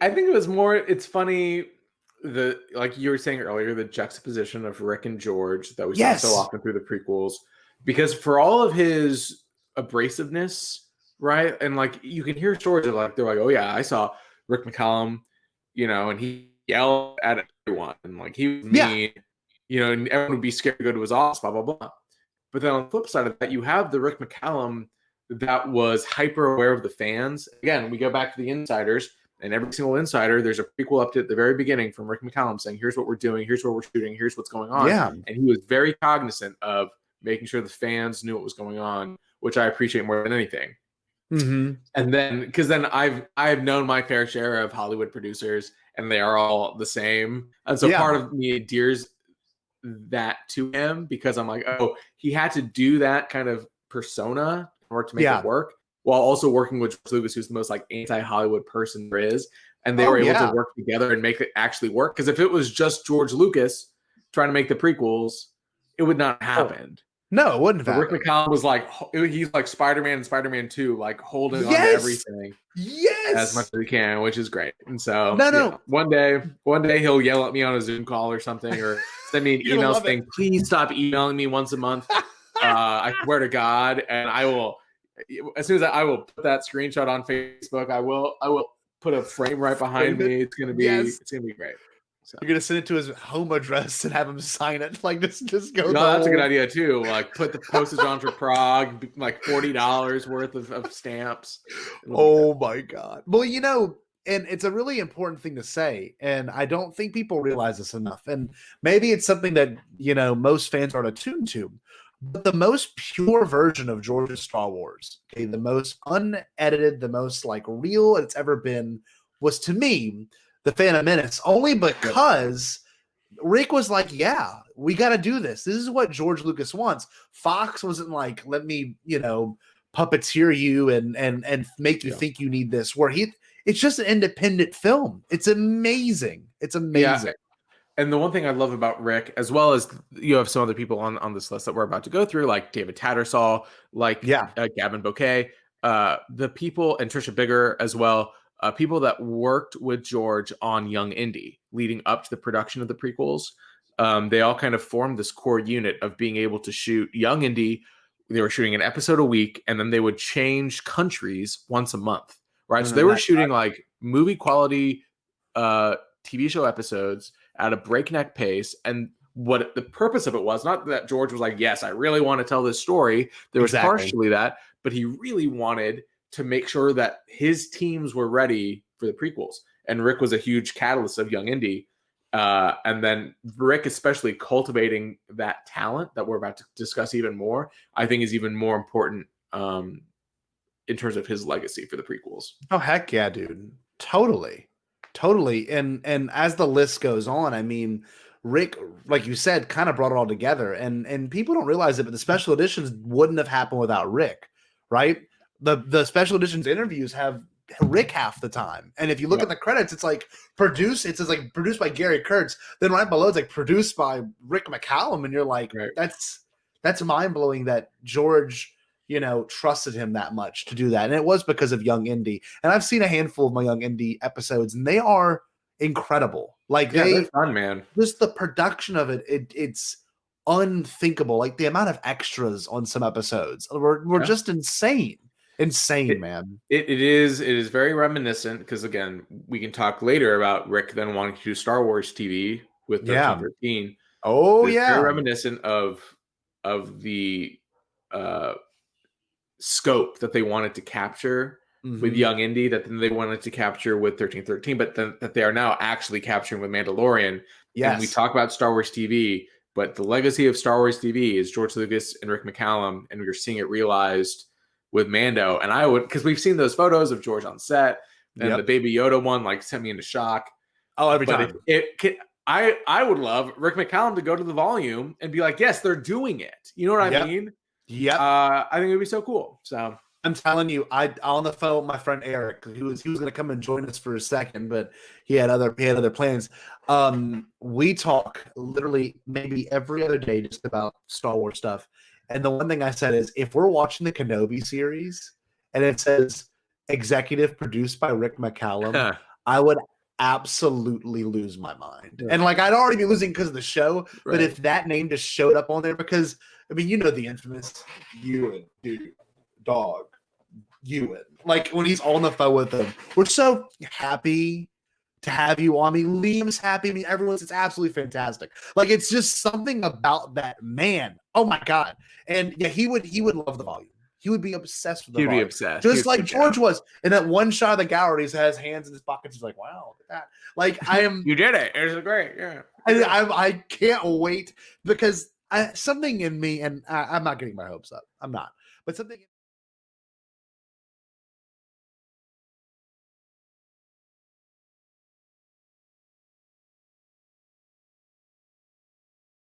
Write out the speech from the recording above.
I think it was more. It's funny. Like you were saying earlier, the juxtaposition of Rick and George that we saw so Yes. often through the prequels, because for all of his abrasiveness, right? And like you can hear stories of like they're like, oh yeah, I saw Rick McCallum, and he yelled at everyone and like he was Yeah. mean, and everyone would be scared to go to his office, blah blah blah. But then on the flip side of that, you have the Rick McCallum that was hyper aware of the fans. Again, we go back to the insiders, and every single insider, there's a prequel up to at the very beginning from Rick McCallum saying, here's what we're doing, here's what we're shooting, here's what's going on. Yeah. And he was very cognizant of making sure the fans knew what was going on, which I appreciate more than anything. Mm-hmm. And then, because then I've known my fair share of Hollywood producers, and they are all the same. And so part of me endears that to him because I'm like, oh, he had to do that kind of persona in order to make it work, while also working with George Lucas, who's the most like anti-Hollywood person there is, and they were able to work together and make it actually work. Because if it was just George Lucas trying to make the prequels, it would not have happened. No, it wouldn't have. Rick McCallum was like, he's like Spider-Man and Spider-Man 2, like holding on to everything as much as he can, which is great. And so one day he'll yell at me on a Zoom call or something, or send me an email saying, please stop emailing me once a month. I swear to God. And I will, as soon as I will put that screenshot on Facebook, I will put a frame right behind me. It's going to be, it's going to be great. So. You're gonna send it to his home address and have him sign it. Like just go. No, that's a good idea too. Like put the postage on for Prague, like $40 worth of stamps. Oh my God! Well, and it's a really important thing to say, and I don't think people realize this enough. And maybe it's something that most fans aren't attuned to. But the most pure version of George's Star Wars, okay, the most unedited, the most like real it's ever been, was to me The Phantom Menace, only because Rick was like, yeah, we got to do this. This is what George Lucas wants. Fox wasn't like, let me, puppeteer you and make you think you need this. It's just an independent film. It's amazing. It's amazing. Yeah. And the one thing I love about Rick, as well as you have some other people on this list that we're about to go through, like David Tattersall, like Gavin Bouquet, the people, and Trisha Bigger as well, people that worked with George on Young Indy leading up to the production of the prequels. They all kind of formed this core unit of being able to shoot Young Indy. They were shooting an episode a week, and then they would change countries once a month, right? So they were shooting like movie quality TV show episodes at a breakneck pace. And what the purpose of it was, not that George was like, yes, I really want to tell this story. There was partially that, but he really wanted to make sure that his teams were ready for the prequels. And Rick was a huge catalyst of Young Indy. And then Rick, especially cultivating that talent that we're about to discuss even more, I think is even more important in terms of his legacy for the prequels. Oh, heck yeah, dude. Totally. And as the list goes on, I mean, Rick, like you said, kind of brought it all together. And people don't realize it, but the special editions wouldn't have happened without Rick, right? The special editions interviews have Rick half the time. And if you look at the credits, it's like produced by Gary Kurtz. Then right below it's like produced by Rick McCallum. And you're like, that's mind-blowing that George, trusted him that much to do that. And it was because of Young Indy. And I've seen a handful of my Young Indy episodes, and they are incredible. Like they're fun, man. Just the production of it's unthinkable. Like the amount of extras on some episodes were just insane. Man. It is very reminiscent because, again, we can talk later about Rick then wanting to do Star Wars TV with 1313. Oh, it's very reminiscent of the scope that they wanted to capture with Young Indy, that then they wanted to capture with 1313, but then that they are now actually capturing with Mandalorian. Yes. And we talk about Star Wars TV, but the legacy of Star Wars TV is George Lucas and Rick McCallum, and we're seeing it realized with Mando. And because we've seen those photos of George on set, and the Baby Yoda one like sent me into shock. Oh, every time. I would love Rick McCallum to go to the volume and be like, yes, they're doing it. You know what I mean? Yeah. I think it'd be so cool. So I'm telling you, on the phone with my friend Eric, he was going to come and join us for a second, but he had other plans. We talk literally maybe every other day just about Star Wars stuff. And the one thing I said is, if we're watching the Kenobi series and it says executive produced by Rick McCallum, I would absolutely lose my mind. And like, I'd already be losing because of the show, but if that name just showed up on there, because I mean, you know, the infamous Ewan, dude, dog, Ewan, like when he's on the phone with them, we're so happy to have you on. Me, Liam's happy. I mean, everyone's, it's absolutely fantastic. Like, it's just something about that man. Oh my God. And yeah, he would love the volume. He would be obsessed with the volume. He'd be obsessed. Just like George was. And that one shot of the gallery, he has hands in his pockets. He's like, wow, look at that. Like, I am. You did it. It was great. Yeah. I can't wait, because something in me, and I'm not getting my hopes up. I'm not. But something